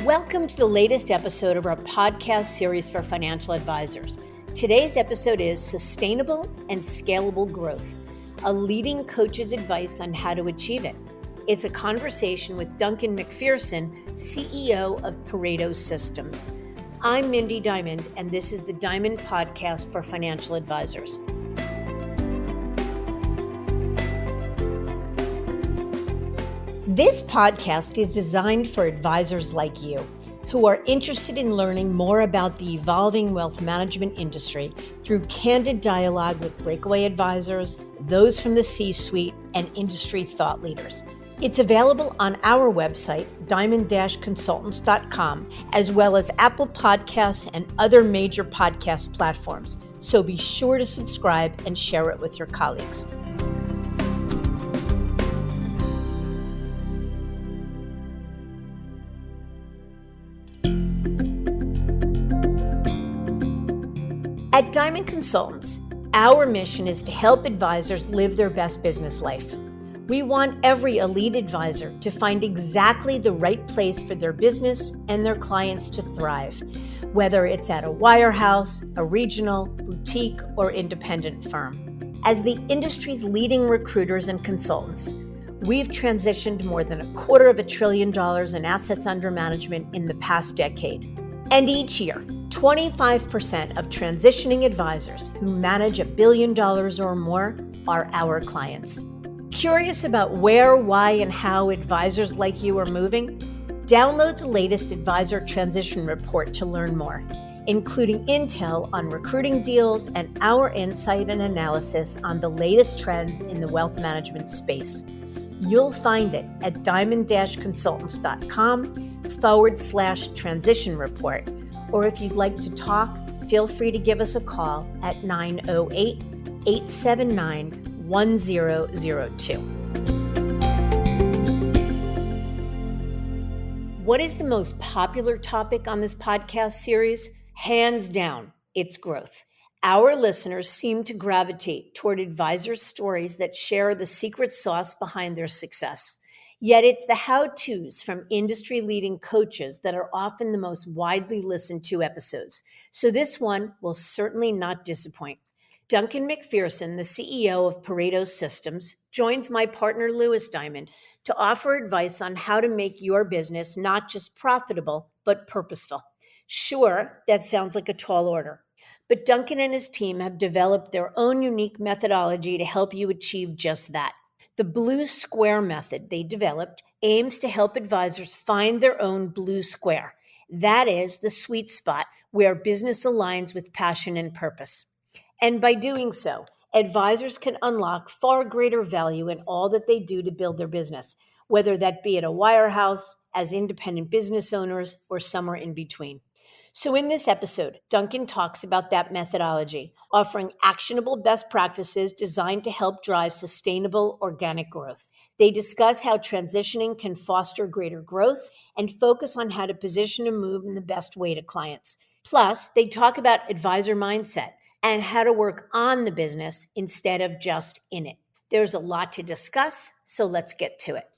Welcome to the latest episode of our podcast series for financial advisors. Today's episode is Sustainable and Scalable Growth, a leading coach's advice on how to achieve it. It's a conversation with Duncan MacPherson, CEO of Pareto Systems. I'm Mindy Diamond, and this is the Diamond Podcast for financial advisors. This podcast is designed for advisors like you who are interested in learning more about the evolving wealth management industry through candid dialogue with breakaway advisors, those from the C-suite, and industry thought leaders. It's available on our website, diamond-consultants.com, as well as Apple Podcasts and other major podcast platforms. So be sure to subscribe and share it with your colleagues. At Diamond Consultants, our mission is to help advisors live their best business life. We want every elite advisor to find exactly the right place for their business and their clients to thrive, whether it's at a wirehouse, a regional, boutique, or independent firm. As the industry's leading recruiters and consultants, we've transitioned more than $250 billion in assets under management in the past decade. And each year, 25% of transitioning advisors who manage $1 billion or more are our clients. Curious about where, why, and how advisors like you are moving? Download the latest Advisor Transition Report to learn more, including intel on recruiting deals and our insight and analysis on the latest trends in the wealth management space. You'll find it at diamond-consultants.com/transition report. Or if you'd like to talk, feel free to give us a call at 908-879-1002. What is the most popular topic on this podcast series? Hands down, it's growth. Our listeners seem to gravitate toward advisors' stories that share the secret sauce behind their success. Yet it's the how-tos from industry-leading coaches that are often the most widely listened to episodes. So this one will certainly not disappoint. Duncan MacPherson, the CEO of Pareto Systems, joins my partner Lewis Diamond to offer advice on how to make your business not just profitable, but purposeful. Sure, that sounds like a tall order, but Duncan and his team have developed their own unique methodology to help you achieve just that. The Blue Square method they developed aims to help advisors find their own blue square. That is the sweet spot where business aligns with passion and purpose. And by doing so, advisors can unlock far greater value in all that they do to build their business, whether that be at a wirehouse, as independent business owners, or somewhere in between. So in this episode, Duncan talks about that methodology, offering actionable best practices designed to help drive sustainable organic growth. They discuss how transitioning can foster greater growth and focus on how to position a move in the best way to clients. Plus, they talk about advisor mindset and how to work on the business instead of just in it. There's a lot to discuss, so let's get to it.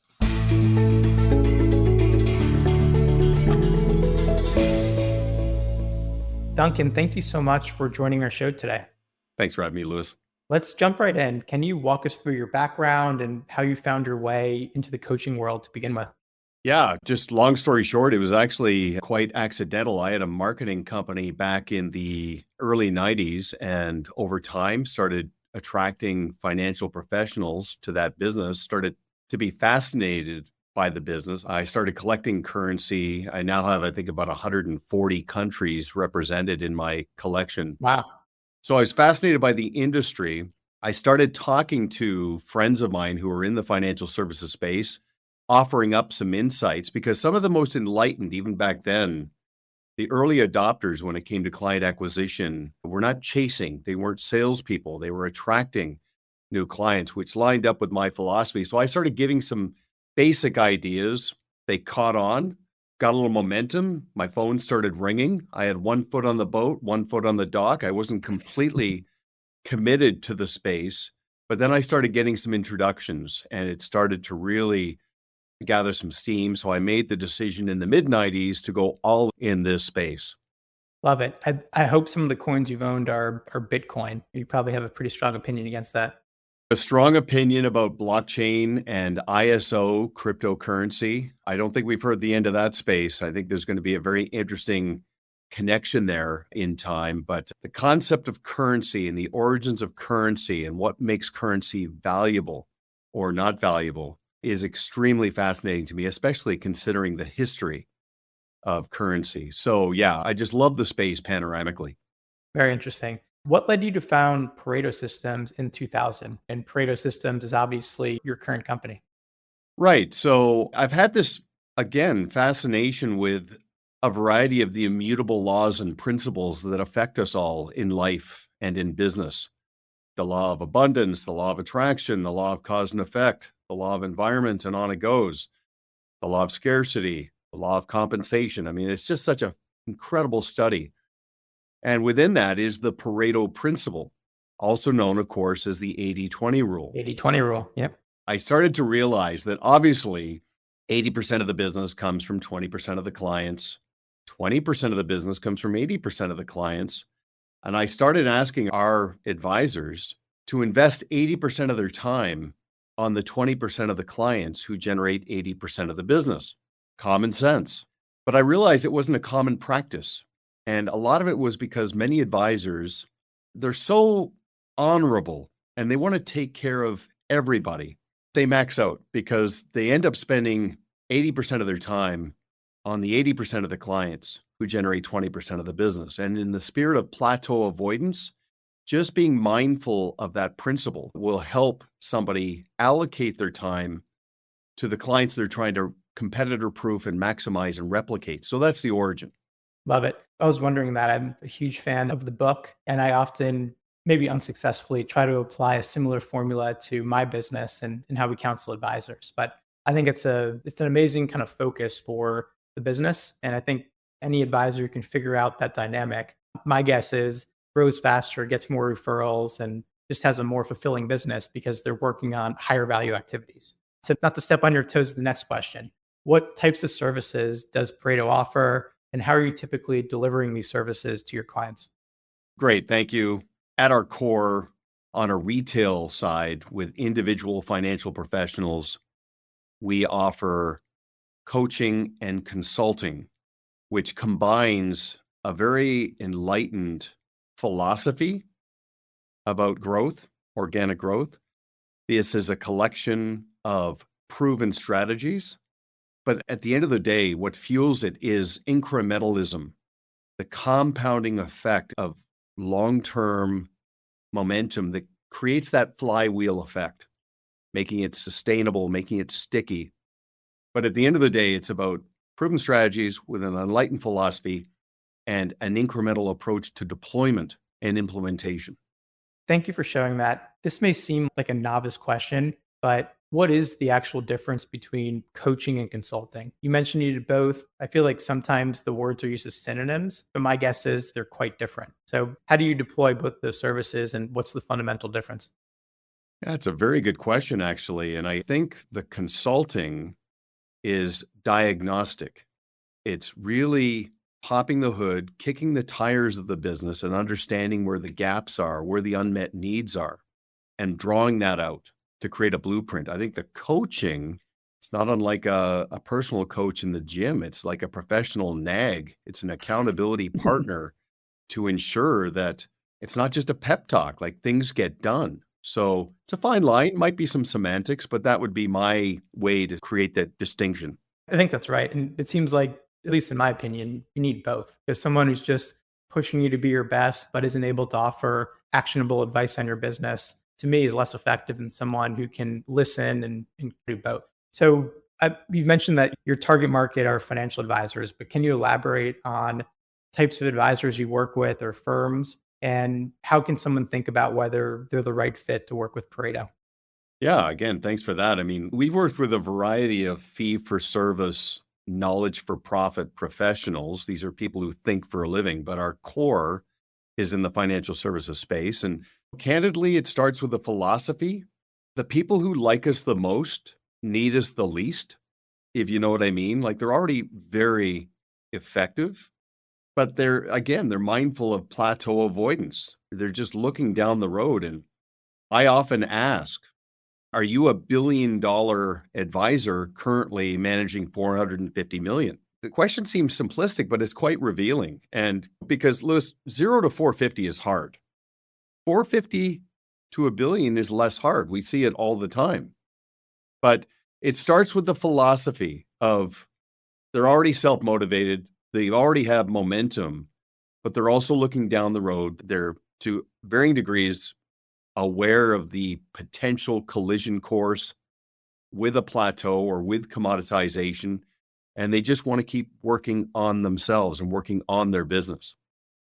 Duncan, thank you so much for joining our show today. Thanks for having me, Lewis. Let's jump right in. Can you walk us through your background and how you found your way into the coaching world to begin with? Yeah, just long story short, it was actually quite accidental. I had a marketing company back in the early 90s and over time started attracting financial professionals to that business, started to be fascinated by the business. I started collecting currency. I now have, I think, about 140 countries represented in my collection. Wow. So I was fascinated by the industry. I started talking to friends of mine who were in the financial services space, offering up some insights because some of the most enlightened, even back then, the early adopters when it came to client acquisition were not chasing. They weren't salespeople. They were attracting new clients, which lined up with my philosophy. So I started giving some basic ideas. They caught on, got a little momentum. My phone started ringing. I had one foot on the boat, one foot on the dock. I wasn't completely committed to the space, but then I started getting some introductions and it started to really gather some steam. So I made the decision in the mid 90s to go all in this space. Love it. I hope some of the coins you've owned are Bitcoin. You probably have a pretty strong opinion against that. A strong opinion about blockchain and ISO cryptocurrency. I don't think we've heard the end of that space. I think there's going to be a very interesting connection there in time. But the concept of currency and the origins of currency and what makes currency valuable or not valuable is extremely fascinating to me, especially considering the history of currency. So yeah, I just love the space panoramically. Very interesting. What led you to found Pareto Systems in 2000? And Pareto Systems is obviously your current company. Right. So I've had this, again, fascination with a variety of the immutable laws and principles that affect us all in life and in business. The law of abundance, the law of attraction, the law of cause and effect, the law of environment, and on it goes. The law of scarcity, the law of compensation. I mean, it's just such an incredible study. And within that is the Pareto principle, also known, of course, as the 80-20 rule. 80-20 rule. Yep. I started to realize that obviously 80% of the business comes from 20% of the clients. 20% of the business comes from 80% of the clients. And I started asking our advisors to invest 80% of their time on the 20% of the clients who generate 80% of the business. Common sense. But I realized it wasn't a common practice. And a lot of it was because many advisors, they're so honorable and they want to take care of everybody. They max out because they end up spending 80% of their time on the 80% of the clients who generate 20% of the business. And in the spirit of plateau avoidance, just being mindful of that principle will help somebody allocate their time to the clients they're trying to competitor proof and maximize and replicate. So that's the origin. Love it. I was wondering that. I'm a huge fan of the book, and I often, maybe unsuccessfully, try to apply a similar formula to my business and how we counsel advisors. But I think it's an amazing kind of focus for the business. And I think any advisor who can figure out that dynamic, my guess is grows faster, gets more referrals, and just has a more fulfilling business because they're working on higher value activities. So not to step on your toes, the next question. What types of services does Pareto offer? And how are you typically delivering these services to your clients? Great. Thank you. At our core, on a retail side with individual financial professionals, we offer coaching and consulting, which combines a very enlightened philosophy about growth, organic growth. This is a collection of proven strategies. But at the end of the day, what fuels it is incrementalism, the compounding effect of long-term momentum that creates that flywheel effect, making it sustainable, making it sticky. But at the end of the day, it's about proven strategies with an enlightened philosophy and an incremental approach to deployment and implementation. Thank you for sharing that. This may seem like a novice question, but what is the actual difference between coaching and consulting? You mentioned you did both. I feel like sometimes the words are used as synonyms, but my guess is they're quite different. So how do you deploy both those services and what's the fundamental difference? That's a very good question, actually. And I think the consulting is diagnostic. It's really popping the hood, kicking the tires of the business and understanding where the gaps are, where the unmet needs are, and drawing that out to create a blueprint. I think the coaching, it's not unlike a personal coach in the gym. It's like a professional nag. It's an accountability partner to ensure that it's not just a pep talk, like things get done. So it's a fine line, might be some semantics, but that would be my way to create that distinction. I think that's right. And it seems like, at least in my opinion, you need both. Because someone who's just pushing you to be your best, but isn't able to offer actionable advice on your business, to me, is less effective than someone who can listen and do both. So you've mentioned that your target market are financial advisors, but can you elaborate on types of advisors you work with or firms, and how can someone think about whether they're the right fit to work with Pareto? Yeah, again, thanks for that. I mean, we've worked with a variety of fee-for-service, knowledge-for-profit professionals. These are people who think for a living, but our core is in the financial services space. And candidly, it starts with a philosophy. The people who like us the most need us the least. if you know what I mean. Like they're already very effective, but they're mindful of plateau avoidance. They're just looking down the road. And I often ask, are you a $1 billion advisor currently managing 450 million? The question seems simplistic, but it's quite revealing. And because Lewis, 0 to 450 is hard. 450 to a billion is less hard. We see it all the time. But it starts with the philosophy of they're already self-motivated, they already have momentum, but they're also looking down the road. They're to varying degrees aware of the potential collision course with a plateau or with commoditization, and they just want to keep working on themselves and working on their business.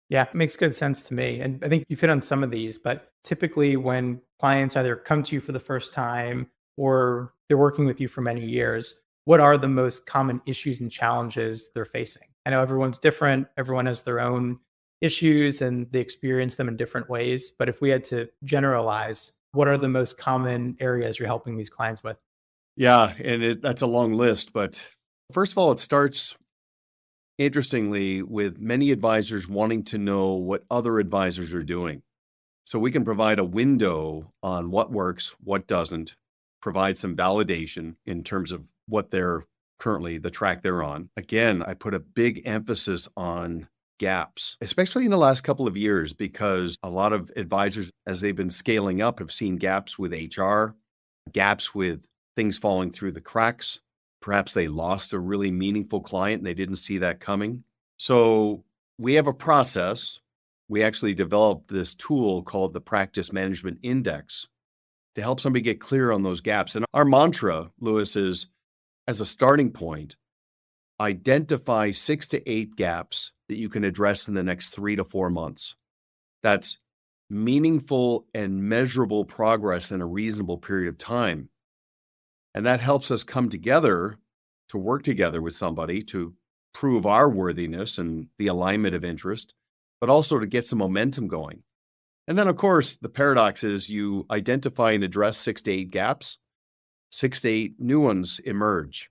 Yeah, it makes good sense to me. And I think you've hit on some of these, but typically when clients either come to you for the first time or they're working with you for many years, what are the most common issues and challenges they're facing? I know everyone's different, everyone has their own issues and they experience them in different ways. But if we had to generalize, what are the most common areas you're helping these clients with? Yeah, and that's a long list, but first of all, it starts interestingly with many advisors wanting to know what other advisors are doing. So we can provide a window on what works, what doesn't, provide some validation in terms of what they're currently the track they're on. Again, I put a big emphasis on gaps, especially in the last couple of years, because a lot of advisors, as they've been scaling up, have seen gaps with HR, gaps with things falling through the cracks. Perhaps they lost a really meaningful client and they didn't see that coming. So we have a process. We actually developed this tool called the Practice Management Index to help somebody get clear on those gaps. And our mantra, Lewis, is as a starting point, identify 6 to 8 gaps that you can address in the next 3 to 4 months. That's meaningful and measurable progress in a reasonable period of time. And that helps us come together to work together with somebody to prove our worthiness and the alignment of interest, but also to get some momentum going. And then, of course, the paradox is you identify and address 6 to 8 gaps, 6 to 8 new ones emerge.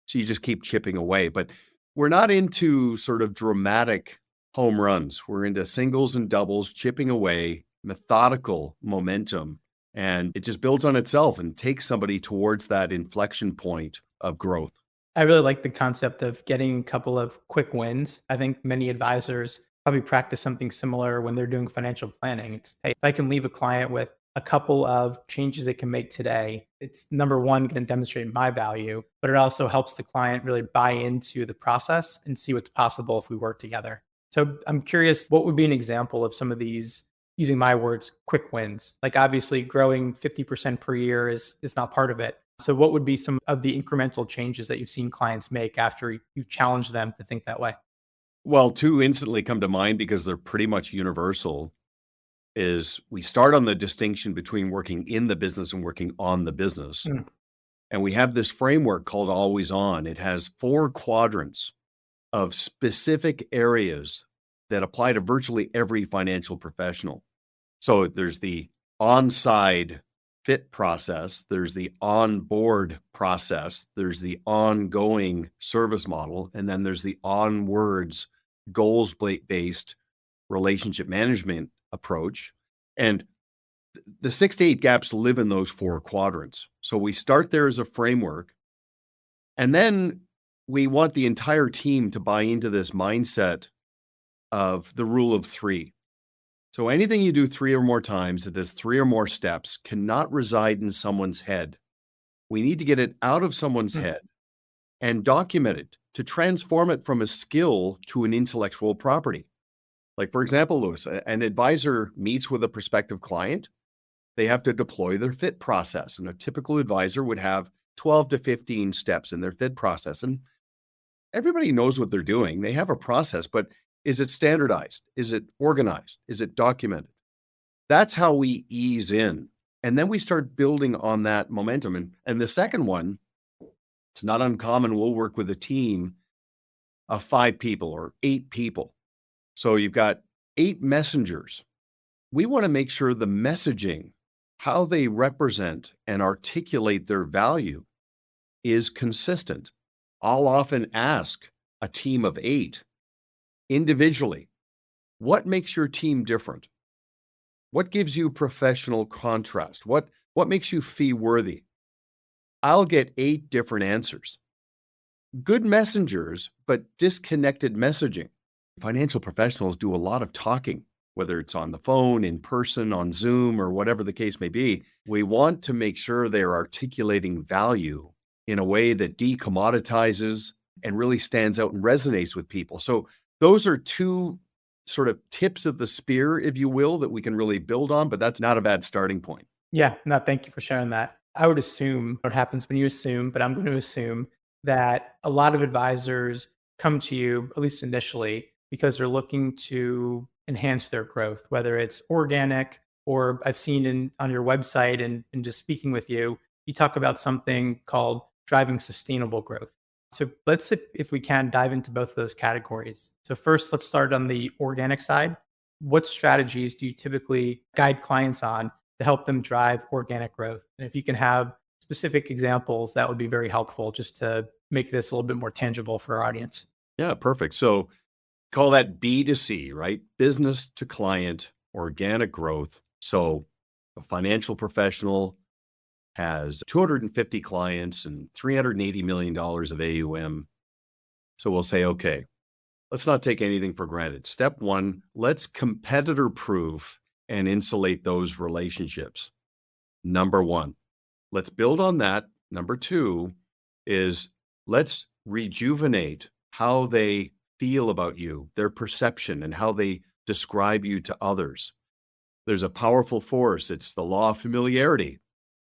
So you just keep chipping away. But we're not into sort of dramatic home runs. We're into singles and doubles, chipping away, methodical momentum. And it just builds on itself and takes somebody towards that inflection point of growth. I really like the concept of getting a couple of quick wins. I think many advisors probably practice something similar when they're doing financial planning. It's, hey, if I can leave a client with a couple of changes they can make today, it's number one, going to demonstrate my value, but it also helps the client really buy into the process and see what's possible if we work together. So I'm curious, what would be an example of some of these, using my words, quick wins? Like obviously growing 50% per year is not part of it. So what would be some of the incremental changes that you've seen clients make after you've challenged them to think that way? Well, 2 instantly come to mind because they're pretty much universal. Is we start on the distinction between working in the business and working on the business. And we have this framework called Always On. It has 4 quadrants of specific areas that apply to virtually every financial professional. So there's the on-side fit process, there's the on-board process, there's the ongoing service model, and then there's the onwards goals-based relationship management approach. And the 6 to 8 gaps live in those 4 quadrants. So we start there as a framework, and then we want the entire team to buy into this mindset of the rule of 3. So anything you do 3 or more times that has 3 or more steps cannot reside in someone's head. We need to get it out of someone's head and document it to transform it from a skill to an intellectual property. Like, for example, Lewis, an advisor meets with a prospective client. They have to deploy their fit process. And a typical advisor would have 12 to 15 steps in their fit process. And everybody knows what they're doing. They have a process, but is it standardized? Is it organized? Is it documented? That's how we ease in. And then we start building on that momentum. And the second one, it's not uncommon. We'll work with a team of 5 people or 8 people. So you've got 8 messengers. We want to make sure the messaging, how they represent and articulate their value, is consistent. I'll often ask a team of 8 individually, what makes your team different? What gives you professional contrast? What makes you fee worthy? I'll get 8 different answers. Good messengers, but disconnected messaging. Financial professionals do a lot of talking, whether it's on the phone, in person, on Zoom, or whatever the case may be. We want to make sure they're articulating value in a way that decommoditizes and really stands out and resonates with people. So those are 2 sort of tips of the spear, if you will, that we can really build on, but that's not a bad starting point. Yeah, no, thank you for sharing that. I would assume what happens when you assume, but I'm going to assume that a lot of advisors come to you, at least initially, because they're looking to enhance their growth, whether it's organic or I've seen on your website and just speaking with you, you talk about something called driving sustainable growth. So let's, if we can, dive into both of those categories. So first, let's start on the organic side. What strategies do you typically guide clients on to help them drive organic growth? And if you can have specific examples, that would be very helpful just to make this a little bit more tangible for our audience. Yeah, perfect. So call that B2C, right? Business to client, organic growth. So a financial professional has 250 clients and $380 million of AUM. So we'll say, okay, let's not take anything for granted. Step 1, let's competitor proof and insulate those relationships. Number 1, let's build on that. Number 2 is let's rejuvenate how they feel about you, their perception, and how they describe you to others. There's a powerful force. It's the law of familiarity,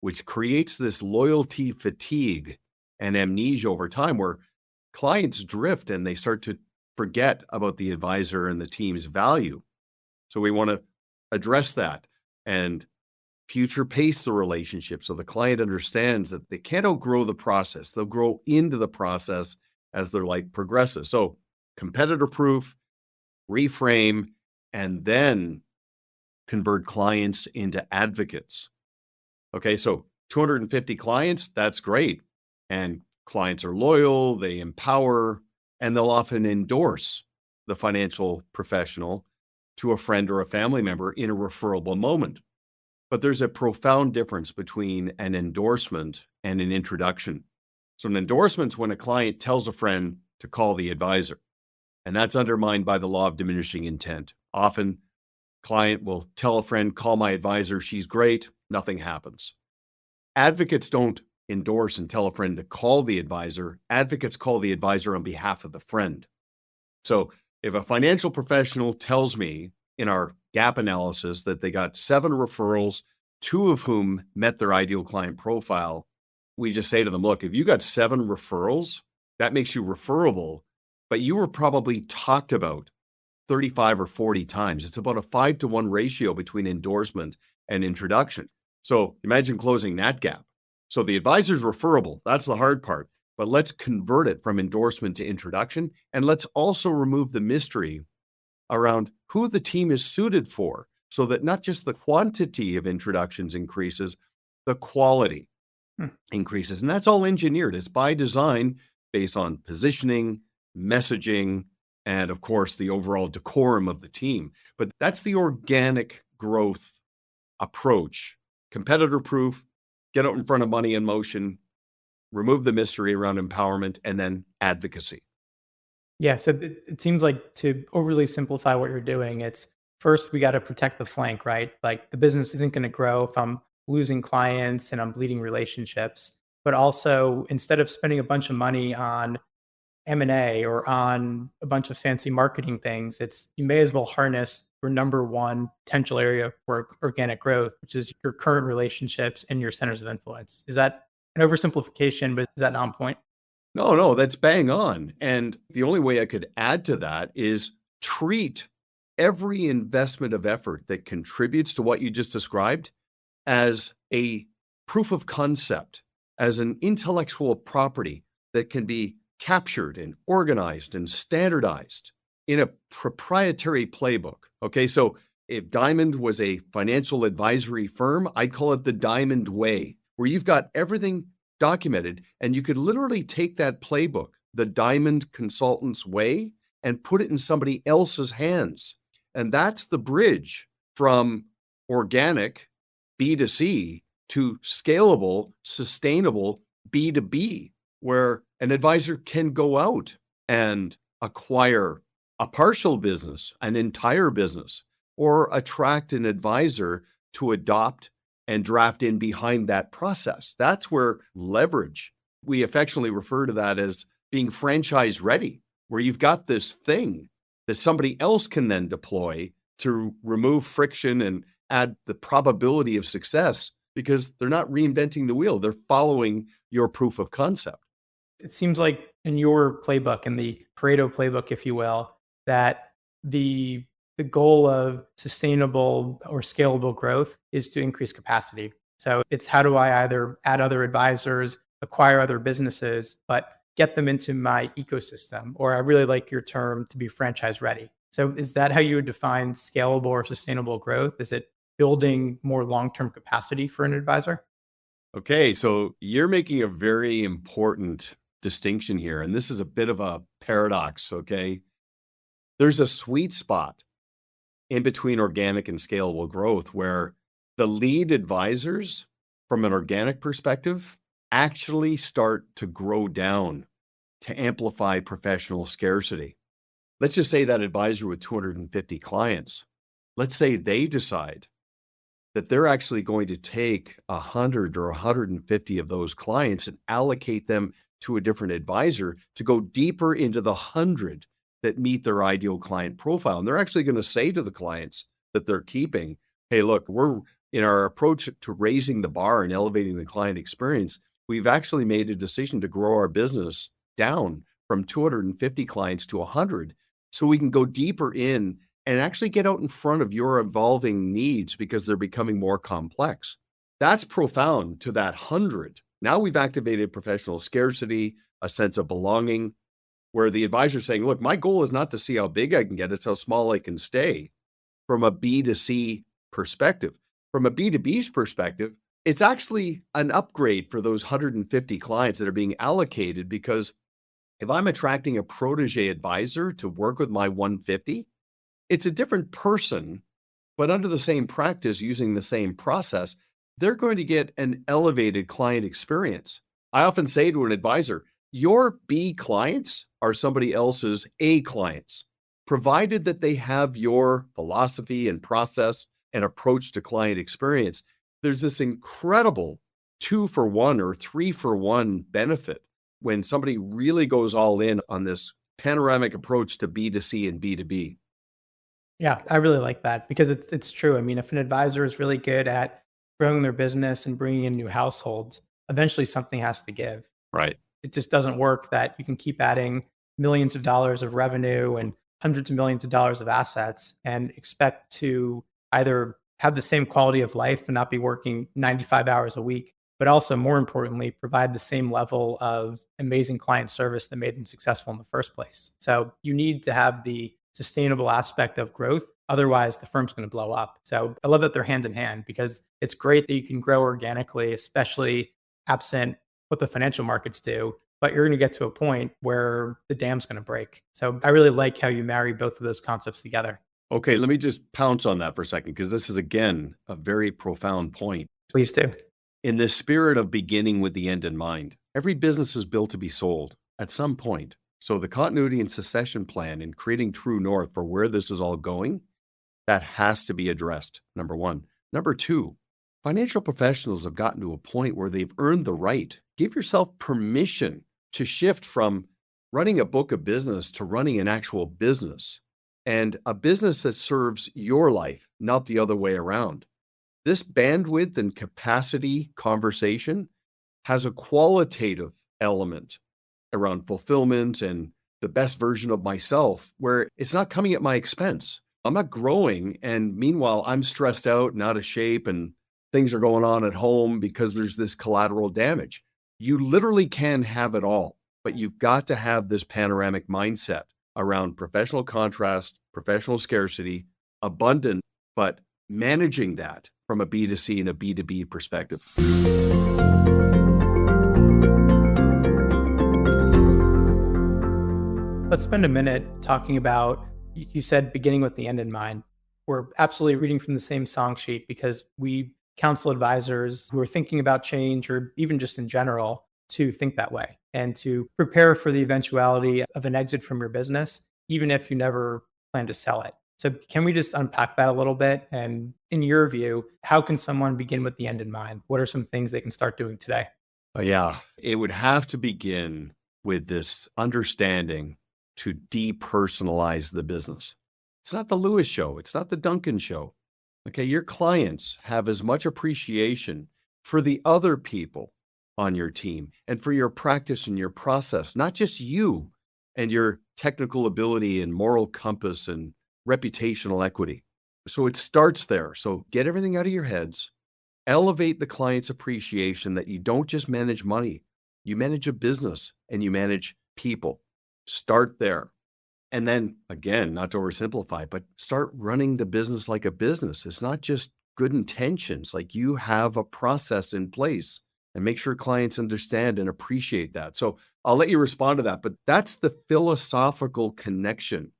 which creates this loyalty fatigue and amnesia over time where clients drift and they start to forget about the advisor and the team's value. So we want to address that and future pace the relationship so the client understands that they can't outgrow the process. They'll grow into the process as their life progresses. So competitor proof, reframe, and then convert clients into advocates. Okay, so 250 clients, that's great. And clients are loyal, they empower, and they'll often endorse the financial professional to a friend or a family member in a referable moment. But there's a profound difference between an endorsement and an introduction. So an endorsement's when a client tells a friend to call the advisor, and that's undermined by the law of diminishing intent. Often, client will tell a friend, call my advisor, she's great, nothing happens. Advocates don't endorse and tell a friend to call the advisor. Advocates call the advisor on behalf of the friend. So if a financial professional tells me in our gap analysis that they got 7 referrals, 2 of whom met their ideal client profile, we just say to them, look, if you got 7 referrals, that makes you referable, but you were probably talked about 35 or 40 times. It's about a 5-to-1 ratio between endorsement and introduction. So imagine closing that gap. So the advisor's referable, that's the hard part, but let's convert it from endorsement to introduction. And let's also remove the mystery around who the team is suited for so that not just the quantity of introductions increases, the quality increases. And that's all engineered. It's by design based on positioning, messaging, and of course, the overall decorum of the team. But that's the organic growth approach. Competitor proof, get out in front of money in motion, remove the mystery around empowerment, and then advocacy. Yeah, so it seems like to overly simplify what you're doing, it's first we got to protect the flank, right? Like the business isn't going to grow if I'm losing clients and I'm bleeding relationships. But also, instead of spending a bunch of money on M&A or on a bunch of fancy marketing things, you may as well harness your number one potential area for organic growth, which is your current relationships and your centers of influence. Is that an oversimplification, but is that on point? No, that's bang on. And the only way I could add to that is treat every investment of effort that contributes to what you just described as a proof of concept, as an intellectual property that can be captured and organized and standardized in a proprietary playbook. Okay, so if Diamond was a financial advisory firm, I'd call it the Diamond Way, where you've got everything documented and you could literally take that playbook the diamond consultant's way and put it in somebody else's hands. And that's the bridge from organic B2C to scalable, sustainable B2B, where an advisor can go out and acquire a partial business, an entire business, or attract an advisor to adopt and draft in behind that process. That's where leverage, we affectionately refer to that as being franchise ready, where you've got this thing that somebody else can then deploy to remove friction and add the probability of success, because they're not reinventing the wheel. They're following your proof of concept. It seems like in your playbook, in the Pareto playbook, if you will, that the goal of sustainable or scalable growth is to increase capacity. So it's how do I either add other advisors, acquire other businesses, but get them into my ecosystem, or I really like your term to be franchise ready. So is that how you would define scalable or sustainable growth? Is it building more long-term capacity for an advisor? Okay, so you're making a very important distinction here, and this is a bit of a paradox, okay? There's a sweet spot in between organic and scalable growth where the lead advisors, from an organic perspective, actually start to grow down to amplify professional scarcity. Let's just say that advisor with 250 clients, let's say they decide that they're actually going to take 100 or 150 of those clients and allocate them to a different advisor to go deeper into the 100 that meet their ideal client profile. And they're actually going to say to the clients that they're keeping, hey, look, we're in our approach to raising the bar and elevating the client experience, we've actually made a decision to grow our business down from 250 clients to 100 so we can go deeper in and actually get out in front of your evolving needs because they're becoming more complex. That's profound to that 100. Now we've activated professional scarcity, a sense of belonging, where the advisor is saying, look, my goal is not to see how big I can get, it's how small I can stay from a B2C perspective. From a B2B's perspective, it's actually an upgrade for those 150 clients that are being allocated, because if I'm attracting a protege advisor to work with my 150, it's a different person, but under the same practice, using the same process, they're going to get an elevated client experience. I often say to an advisor, your B clients are somebody else's A clients, provided that they have your philosophy and process and approach to client experience. There's this incredible 2-for-1 or 3-for-1 benefit when somebody really goes all in on this panoramic approach to B2C and B2B. Yeah, I really like that because it's true. I mean, if an advisor is really good at growing their business and bringing in new households, eventually something has to give. Right. It just doesn't work that you can keep adding millions of dollars of revenue and hundreds of millions of dollars of assets and expect to either have the same quality of life and not be working 95 hours a week, but also more importantly, provide the same level of amazing client service that made them successful in the first place. So you need to have the sustainable aspect of growth. Otherwise, the firm's going to blow up. So I love that they're hand in hand, because it's great that you can grow organically, especially absent what the financial markets do, but you're going to get to a point where the dam's going to break. So I really like how you marry both of those concepts together. Okay, let me just pounce on that for a second, because this is, again, a very profound point. Please do. In the spirit of beginning with the end in mind, every business is built to be sold at some point. So the continuity and succession plan and creating true north for where this is all going, that has to be addressed, number one. Number two, financial professionals have gotten to a point where they've earned the right. Give yourself permission to shift from running a book of business to running an actual business, and a business that serves your life, not the other way around. This bandwidth and capacity conversation has a qualitative element around fulfillment and the best version of myself, where it's not coming at my expense. I'm not growing, and meanwhile, I'm stressed out and out of shape, and things are going on at home because there's this collateral damage. You literally can have it all, but you've got to have this panoramic mindset around professional contrast, professional scarcity, abundant, but managing that from a B2C and a B2B perspective. Let's spend a minute talking about, you said beginning with the end in mind. We're absolutely reading from the same song sheet because we counsel advisors who are thinking about change or even just in general to think that way and to prepare for the eventuality of an exit from your business, even if you never plan to sell it. So can we just unpack that a little bit? And in your view, how can someone begin with the end in mind? What are some things they can start doing today? Yeah, it would have to begin with this understanding to depersonalize the business. It's not the Lewis show. It's not the Duncan show. Okay, your clients have as much appreciation for the other people on your team and for your practice and your process, not just you and your technical ability and moral compass and reputational equity. So it starts there. So get everything out of your heads, elevate the client's appreciation that you don't just manage money, you manage a business and you manage people. Start there. And then again, not to oversimplify, but start running the business like a business. It's not just good intentions. Like you have a process in place and make sure clients understand and appreciate that. So I'll let you respond to that, but that's the philosophical connection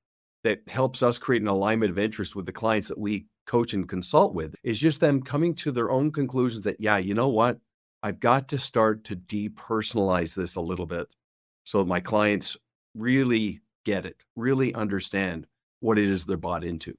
that helps us create an alignment of interest with the clients that we coach and consult with, is just them coming to their own conclusions that, yeah, you know what? I've got to start to depersonalize this a little bit so my clients really get it, really understand what it is they're bought into.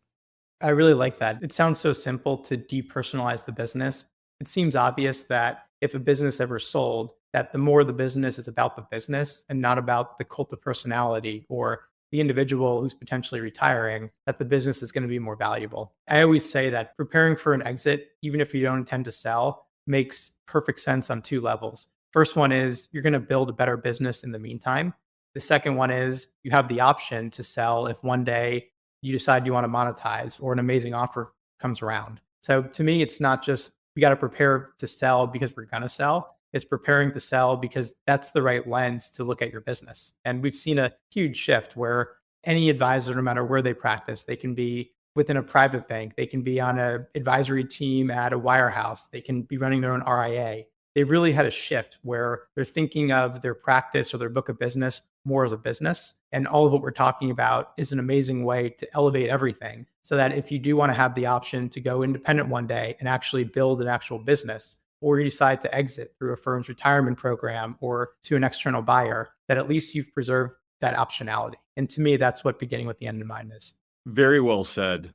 I really like that. It sounds so simple to depersonalize the business. It seems obvious that if a business ever sold, that the more the business is about the business and not about the cult of personality or the individual who's potentially retiring, that the business is going to be more valuable. I always say that preparing for an exit, even if you don't intend to sell, makes perfect sense on two levels. First one is you're going to build a better business in the meantime. The second one is you have the option to sell if one day you decide you want to monetize or an amazing offer comes around. So to me, it's not just we got to prepare to sell because we're going to sell. It's preparing to sell because that's the right lens to look at your business. And we've seen a huge shift where any advisor, no matter where they practice, they can be within a private bank, they can be on an advisory team at a wirehouse, they can be running their own RIA. They've really had a shift where they're thinking of their practice or their book of business more as a business. And all of what we're talking about is an amazing way to elevate everything so that if you do want to have the option to go independent one day and actually build an actual business, or you decide to exit through a firm's retirement program or to an external buyer, that at least you've preserved that optionality. And to me, that's what beginning with the end in mind is. Very well said.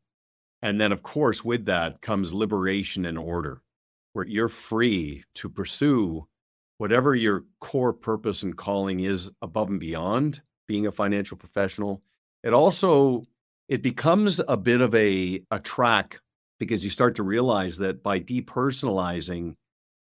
And then, of course, with that comes liberation and order, where you're free to pursue whatever your core purpose and calling is above and beyond being a financial professional. It becomes a bit of a track because you start to realize that by depersonalizing,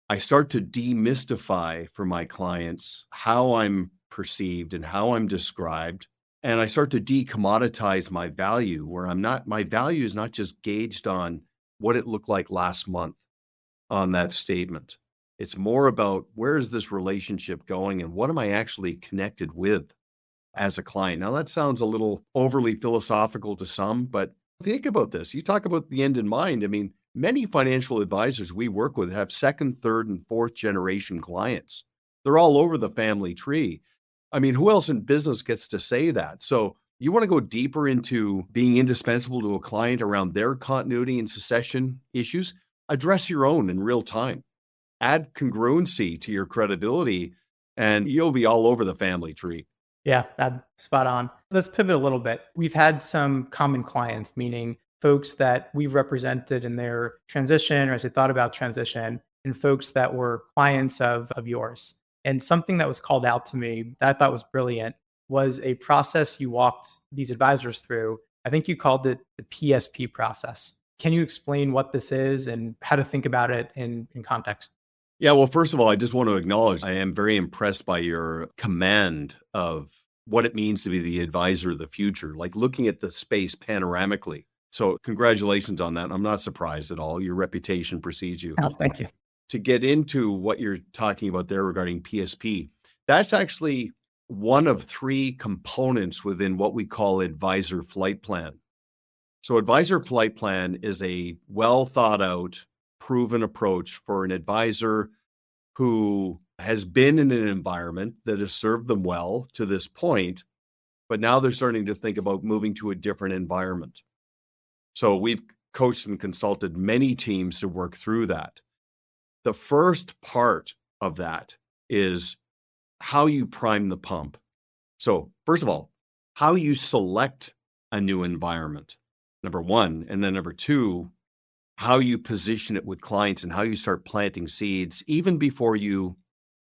I start to demystify for my clients how I'm perceived and how I'm described. And I start to decommoditize my value where my value is not just gauged on what it looked like last month on that statement. It's more about where is this relationship going and what am I actually connected with as a client? Now that sounds a little overly philosophical to some, but think about this. You talk about the end in mind. I mean, many financial advisors we work with have second, third, and fourth generation clients. They're all over the family tree. I mean, who else in business gets to say that? So you want to go deeper into being indispensable to a client around their continuity and succession issues? Address your own in real time. Add congruency to your credibility, and you'll be all over the family tree. Yeah, that's spot on. Let's pivot a little bit. We've had some common clients, meaning folks that we've represented in their transition or as they thought about transition, and folks that were clients of yours. And something that was called out to me that I thought was brilliant was a process you walked these advisors through. I think you called it the PSP process. Can you explain what this is and how to think about it in context? Yeah, well, first of all, I just want to acknowledge I am very impressed by your command of what it means to be the advisor of the future, like looking at the space panoramically. So congratulations on that. I'm not surprised at all. Your reputation precedes you. Oh, thank you. To get into what you're talking about there regarding PSP, that's actually one of three components within what we call advisor flight plan. So advisor flight plan is a well thought out, proven approach for an advisor who has been in an environment that has served them well to this point, but now they're starting to think about moving to a different environment. So we've coached and consulted many teams to work through that. The first part of that is how you prime the pump. So first of all, how you select a new environment, number one, and then number two, how you position it with clients and how you start planting seeds even before you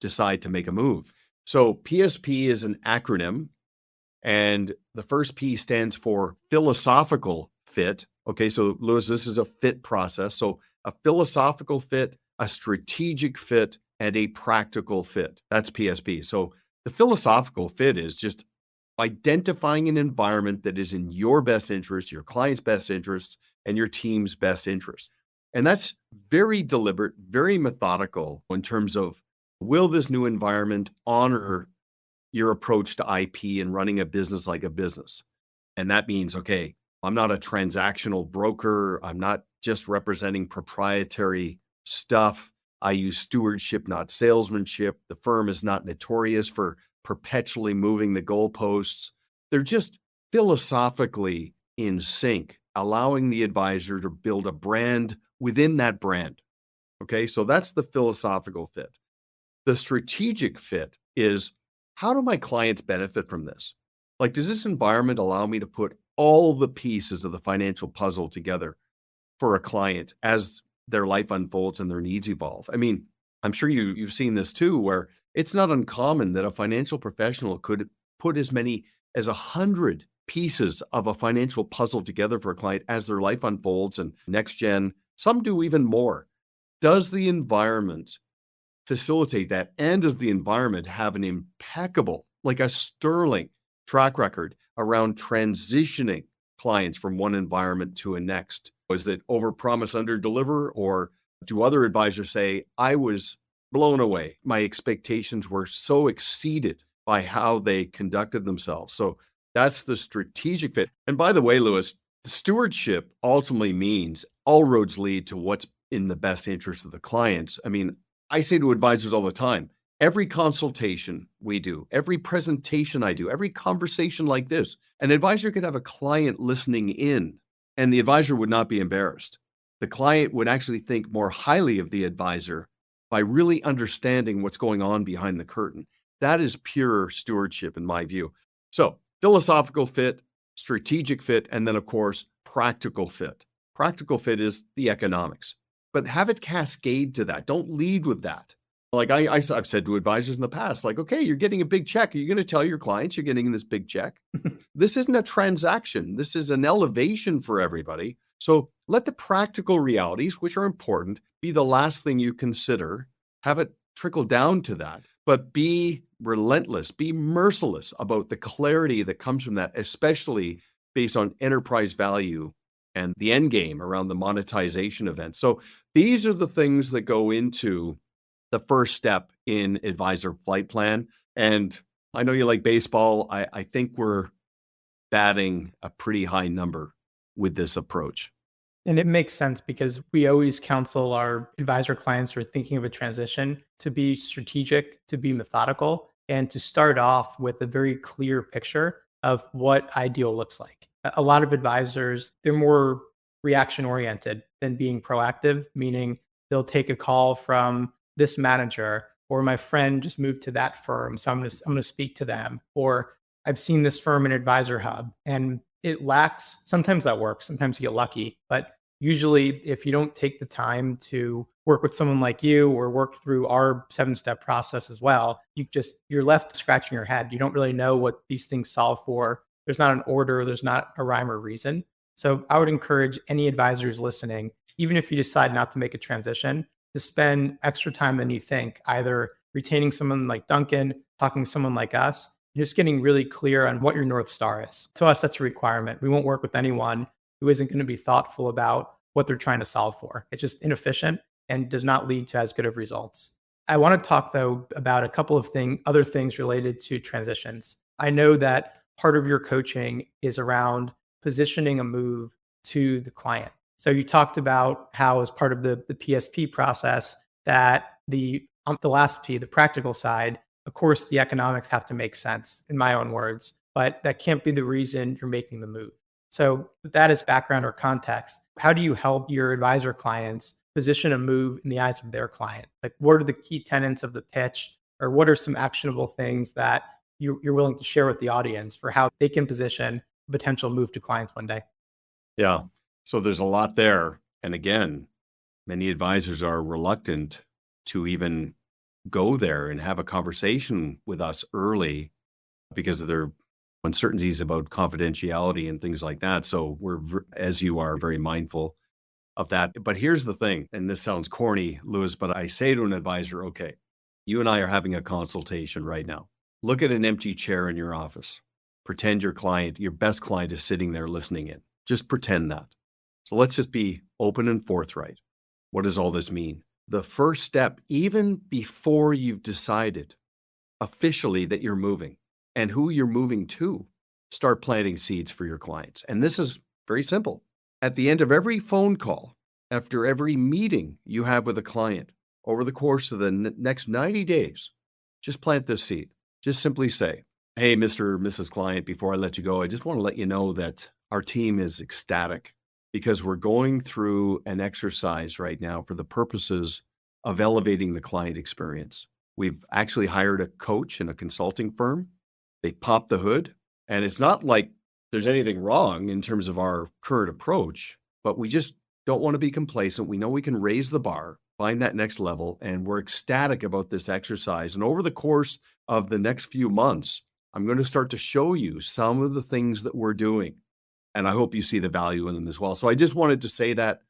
decide to make a move. So PSP is an acronym, and the first P stands for philosophical fit. Okay, so Lewis, this is a fit process. So a philosophical fit, a strategic fit, and a practical fit. That's PSP. So the philosophical fit is just identifying an environment that is in your best interest, your client's best interests, and your team's best interest. And that's very deliberate, very methodical in terms of, will this new environment honor your approach to IP and running a business like a business? And that means, okay, I'm not a transactional broker. I'm not just representing proprietary stuff. I use stewardship, not salesmanship. The firm is not notorious for perpetually moving the goalposts. They're just philosophically in sync, allowing the advisor to build a brand within that brand. Okay, so that's the philosophical fit. The strategic fit is, how do my clients benefit from this? Like, does this environment allow me to put all the pieces of the financial puzzle together for a client as their life unfolds and their needs evolve? I mean, I'm sure you've seen this too, where it's not uncommon that a financial professional could put as many as 100 pieces of a financial puzzle together for a client as their life unfolds, and next gen, some do even more. Does the environment facilitate that? And does the environment have an impeccable, like a sterling track record around transitioning clients from one environment to a next? Was it overpromise, underdeliver, or do other advisors say, I was blown away. My expectations were so exceeded by how they conducted themselves. So that's the strategic fit. And by the way, Lewis, stewardship ultimately means all roads lead to what's in the best interest of the clients. I mean, I say to advisors all the time, every consultation we do, every presentation I do, every conversation like this, an advisor could have a client listening in and the advisor would not be embarrassed. The client would actually think more highly of the advisor by really understanding what's going on behind the curtain. That is pure stewardship in my view. So philosophical fit, strategic fit, and then of course, practical fit. Practical fit is the economics, but have it cascade to that. Don't lead with that. Like I've said to advisors in the past, like, okay, you're getting a big check. Are you going to tell your clients you're getting this big check? This isn't a transaction. This is an elevation for everybody. So let the practical realities, which are important, be the last thing you consider. Have it trickle down to that, but be relentless, be merciless about the clarity that comes from that, especially based on enterprise value and the end game around the monetization event. So these are the things that go into the first step in advisor flight plan. And I know you like baseball. I think we're batting a pretty high number with this approach. And it makes sense because we always counsel our advisor clients who are thinking of a transition to be strategic, to be methodical, and to start off with a very clear picture of what ideal looks like. A lot of advisors, they're more reaction oriented than being proactive, meaning they'll take a call from this manager, or my friend just moved to that firm, so I'm going to speak to them, or I've seen this firm in Advisor Hub, and it lacks. Sometimes that works, sometimes you get lucky, but usually if you don't take the time to work with someone like you or work through our 7-step process as well, you're left scratching your head. You don't really know what these things solve for. There's not an order, there's not a rhyme or reason. So I would encourage any advisors listening, even if you decide not to make a transition, to spend extra time than you think, either retaining someone like Duncan, talking to someone like us, just getting really clear on what your North Star is. To us, that's a requirement. We won't work with anyone who isn't going to be thoughtful about what they're trying to solve for. It's just inefficient and does not lead to as good of results. I want to talk, though, about a couple of other things related to transitions. I know that part of your coaching is around positioning a move to the client. So you talked about how, as part of the PSP process, that the last P, the practical side, of course, the economics have to make sense, in my own words. but that can't be the reason you're making the move. So with that as background or context, how do you help your advisor clients position a move in the eyes of their client? Like, what are the key tenets of the pitch, or what are some actionable things that you're willing to share with the audience for how they can position a potential move to clients one day? Yeah. So there's a lot there. And again, many advisors are reluctant to even go there and have a conversation with us early because of their uncertainties about confidentiality and things like that. So we're, as you are, very mindful of that. But here's the thing, and this sounds corny, Lewis, but I say to an advisor, okay, you and I are having a consultation right now. Look at an empty chair in your office. Pretend your client, your best client, is sitting there listening in. Just pretend that. So let's just be open and forthright. What does all this mean? The first step, even before you've decided officially that you're moving and who you're moving to, start planting seeds for your clients. And this is very simple. At the end of every phone call, after every meeting you have with a client, over the course of the next 90 days, just plant this seed. Just simply say, hey, Mr. or Mrs. Client, before I let you go, I just want to let you know that our team is ecstatic because we're going through an exercise right now for the purposes of elevating the client experience. We've actually hired a coach in a consulting firm. They popped the hood, and it's not like there's anything wrong in terms of our current approach, but we just don't want to be complacent. We know we can raise the bar, find that next level, and we're ecstatic about this exercise. And over the course of the next few months, I'm going to start to show you some of the things that we're doing. And I hope you see the value in them as well. So I just wanted to say that.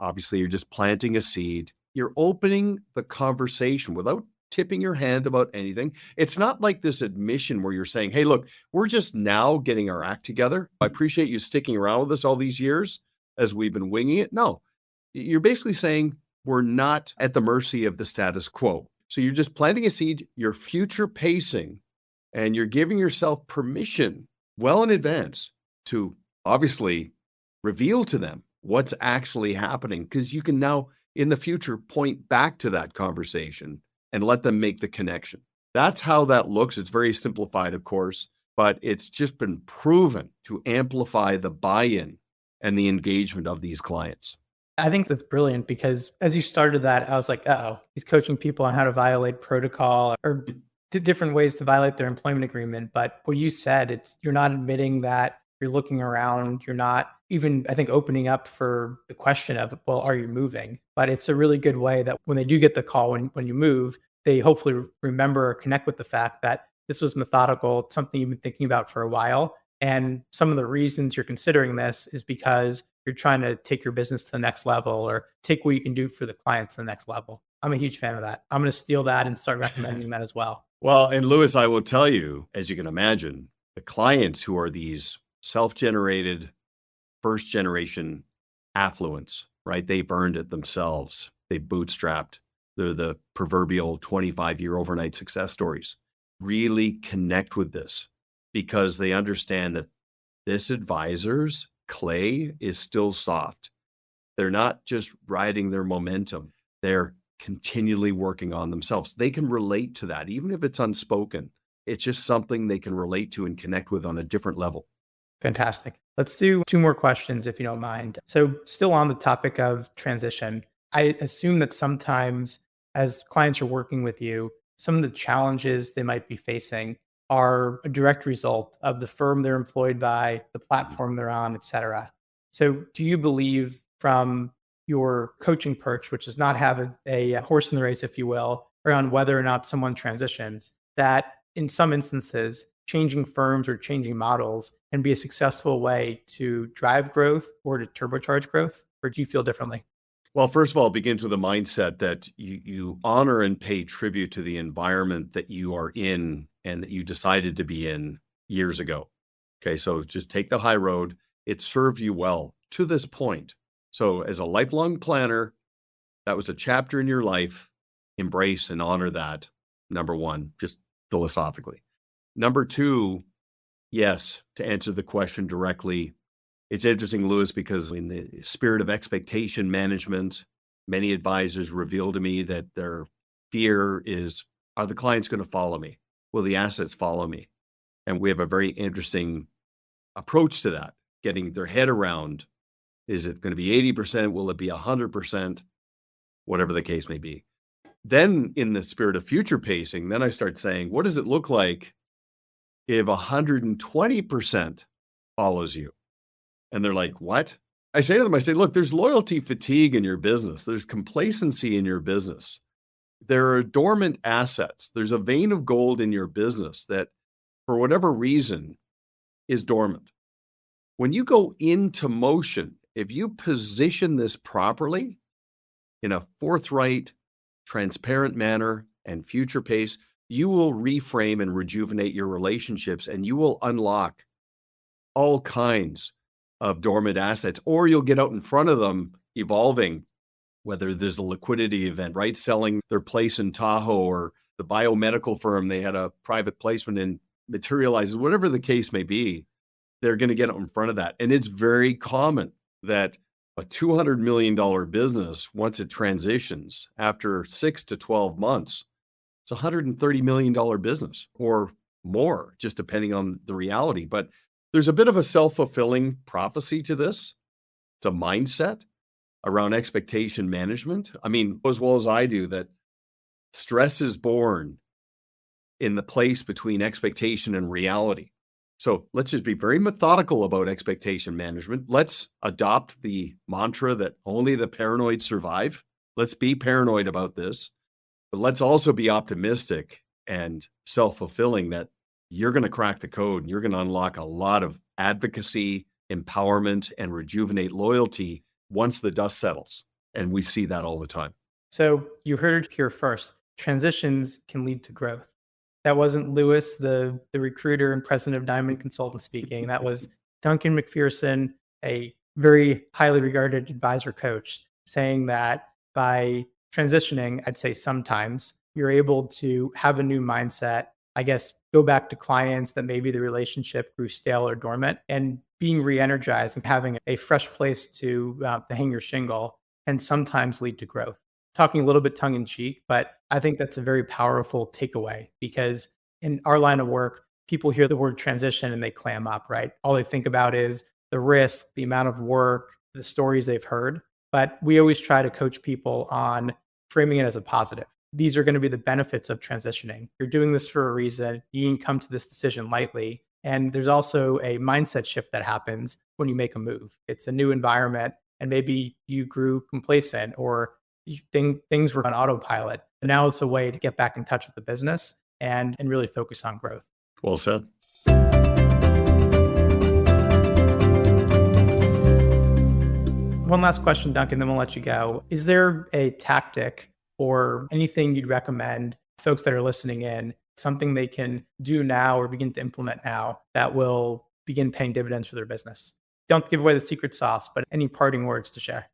Obviously, you're just planting a seed. You're opening the conversation without tipping your hand about anything. It's not like this admission where you're saying, hey, look, we're just now getting our act together. I appreciate you sticking around with us all these years as we've been winging it. No, you're basically saying we're not at the mercy of the status quo. So you're just planting a seed, you're future pacing, and you're giving yourself permission well in advance to obviously reveal to them what's actually happening, because you can now in the future point back to that conversation and let them make the connection. That's how that looks. It's very simplified, of course, but it's just been proven to amplify the buy-in and the engagement of these clients. I think that's brilliant because as you started that, I was like, he's coaching people on how to violate protocol or different ways to violate their employment agreement. But what you said, you're not admitting that you're looking around. You're not even, I think, opening up for the question of, well, are you moving? But it's a really good way that when they do get the call when you move, they hopefully remember or connect with the fact that this was methodical, something you've been thinking about for a while. And some of the reasons you're considering this is because you're trying to take your business to the next level or take what you can do for the clients to the next level. I'm a huge fan of that. I'm going to steal that and start recommending that as well. Well, and Lewis, I will tell you, as you can imagine, the clients who are these self-generated, first-generation affluents, right? They've earned it themselves. They bootstrapped. They're the proverbial 25-year overnight success stories. Really connect with this because they understand that this advisor's clay is still soft. They're not just riding their momentum. They're continually working on themselves. They can relate to that, even if it's unspoken. It's just something they can relate to and connect with on a different level. Fantastic. Let's do 2 more questions, if you don't mind. So still on the topic of transition, I assume that sometimes as clients are working with you, some of the challenges they might be facing are a direct result of the firm they're employed by, the platform they're on, et cetera. So do you believe from your coaching perch, which does not have a horse in the race, if you will, around whether or not someone transitions, that in some instances, changing firms or changing models can be a successful way to drive growth or to turbocharge growth? Or do you feel differently? Well, first of all, it begins with a mindset that you honor and pay tribute to the environment that you are in and that you decided to be in years ago. Okay, so just take the high road. It served you well to this point. So as a lifelong planner, that was a chapter in your life. Embrace and honor that, number one, just philosophically. Number two, yes, to answer the question directly, it's interesting, Lewis, because in the spirit of expectation management, many advisors reveal to me that their fear is, are the clients going to follow me? Will the assets follow me? And we have a very interesting approach to that, getting their head around, is it going to be 80%? Will it be 100%? Whatever the case may be. Then in the spirit of future pacing, then I start saying, what does it look like if 120% follows you? And they're like, what? I say to them, look, there's loyalty fatigue in your business. There's complacency in your business. There are dormant assets. There's a vein of gold in your business that, for whatever reason, is dormant. When you go into motion, if you position this properly in a forthright, transparent manner and future pace, you will reframe and rejuvenate your relationships, and you will unlock all kinds of dormant assets, or you'll get out in front of them evolving, whether there's a liquidity event, right? Selling their place in Tahoe, or the biomedical firm they had a private placement in materializes, whatever the case may be, they're going to get out in front of that. And it's very common that a $200 million business, once it transitions after 6 to 12 months, it's a $130 million business or more, just depending on the reality. But there's a bit of a self-fulfilling prophecy to this. It's a mindset around expectation management. I mean, as well as I do, that stress is born in the place between expectation and reality. So let's just be very methodical about expectation management. Let's adopt the mantra that only the paranoid survive. Let's be paranoid about this, but let's also be optimistic and self-fulfilling that you're going to crack the code and you're going to unlock a lot of advocacy, empowerment, and rejuvenate loyalty once the dust settles. And we see that all the time. So you heard it here first. Transitions can lead to growth. That wasn't Lewis, the recruiter and president of Diamond Consultant speaking. That was Duncan MacPherson, a very highly regarded advisor coach, saying that by transitioning, I'd say sometimes you're able to have a new mindset, I guess, go back to clients that maybe the relationship grew stale or dormant, and being re-energized and having a fresh place to hang your shingle can sometimes lead to growth. Talking a little bit tongue in cheek, but I think that's a very powerful takeaway, because in our line of work, people hear the word transition and they clam up, right? All they think about is the risk, the amount of work, the stories they've heard. But we always try to coach people on framing it as a positive. These are going to be the benefits of transitioning. You're doing this for a reason. You didn't come to this decision lightly. And there's also a mindset shift that happens when you make a move. It's a new environment, and maybe you grew complacent, or things were on autopilot. And now it's a way to get back in touch with the business and really focus on growth. Well said. One last question, Duncan, then we'll let you go. Is there a tactic or anything you'd recommend folks that are listening in, something they can do now or begin to implement now that will begin paying dividends for their business? Don't give away the secret sauce, but any parting words to share?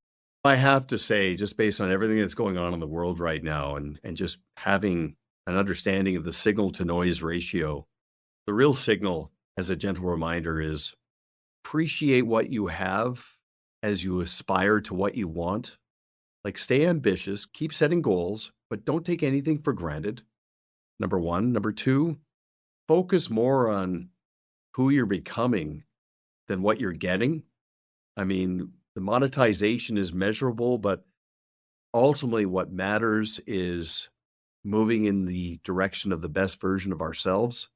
I have to say, just based on everything that's going on in the world right now, and just having an understanding of the signal to noise ratio, the real signal, as a gentle reminder, is appreciate what you have as you aspire to what you want. Like, stay ambitious, keep setting goals, but don't take anything for granted. Number one. Number two, focus more on who you're becoming than what you're getting. I mean, the monetization is measurable, but ultimately what matters is moving in the direction of the best version of ourselves,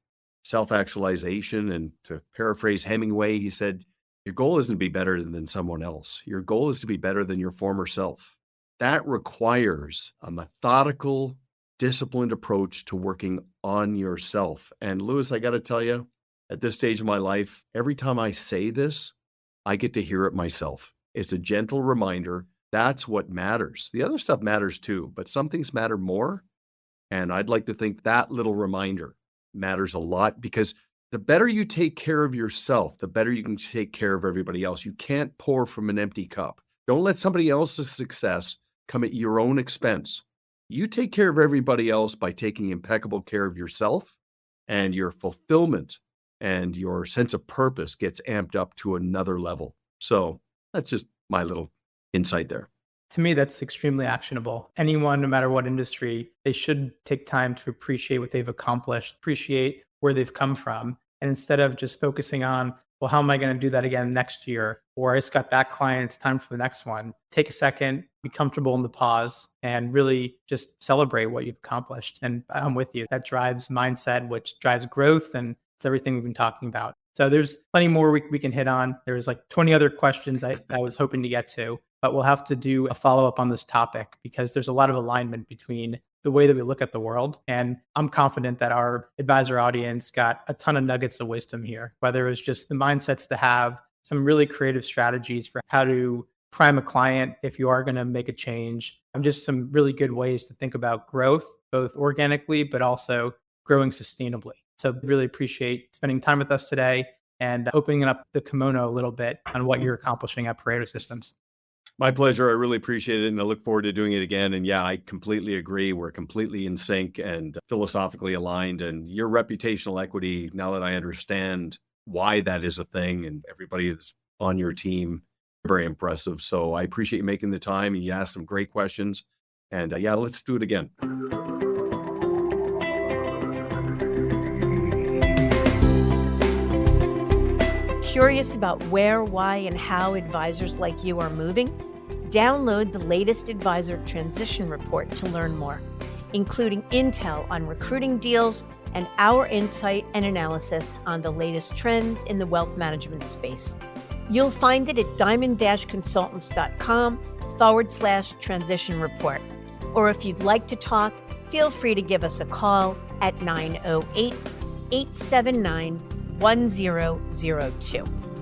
self-actualization. And to paraphrase Hemingway, he said, your goal isn't to be better than someone else. Your goal is to be better than your former self. That requires a methodical, disciplined approach to working on yourself. And Lewis, I got to tell you, at this stage of my life, every time I say this, I get to hear it myself. It's a gentle reminder. That's what matters. The other stuff matters too, but some things matter more. And I'd like to think that little reminder matters a lot, because the better you take care of yourself, the better you can take care of everybody else. You can't pour from an empty cup. Don't let somebody else's success come at your own expense. You take care of everybody else by taking impeccable care of yourself, and your fulfillment and your sense of purpose gets amped up to another level. So that's just my little insight there. To me, that's extremely actionable. Anyone, no matter what industry, they should take time to appreciate what they've accomplished, appreciate where they've come from, And instead of just focusing on, well, how am I going to do that again next year? Or I just got that client, it's time for the next one. Take a second, be comfortable in the pause, and really just celebrate what you've accomplished. And I'm with you. That drives mindset, which drives growth. And it's everything we've been talking about. So there's plenty more we can hit on. There's like 20 other questions I was hoping to get to, but we'll have to do a follow-up on this topic because there's a lot of alignment between the way that we look at the world. And I'm confident that our advisor audience got a ton of nuggets of wisdom here, whether it was just the mindsets to have, some really creative strategies for how to prime a client if you are going to make a change, and just some really good ways to think about growth, both organically, but also growing sustainably. So really appreciate spending time with us today and opening up the kimono a little bit on what you're accomplishing at Pareto Systems. My pleasure. I really appreciate it. And I look forward to doing it again. And yeah, I completely agree. We're completely in sync and philosophically aligned. And your reputational equity, now that I understand why that is a thing and everybody that's on your team, very impressive. So I appreciate you making the time. You asked some great questions. And yeah, let's do it again. Curious about where, why, and how advisors like you are moving? Download the latest Advisor Transition Report to learn more, including intel on recruiting deals and our insight and analysis on the latest trends in the wealth management space. You'll find it at diamond-consultants.com/transition report. Or if you'd like to talk, feel free to give us a call at 908-879-1002.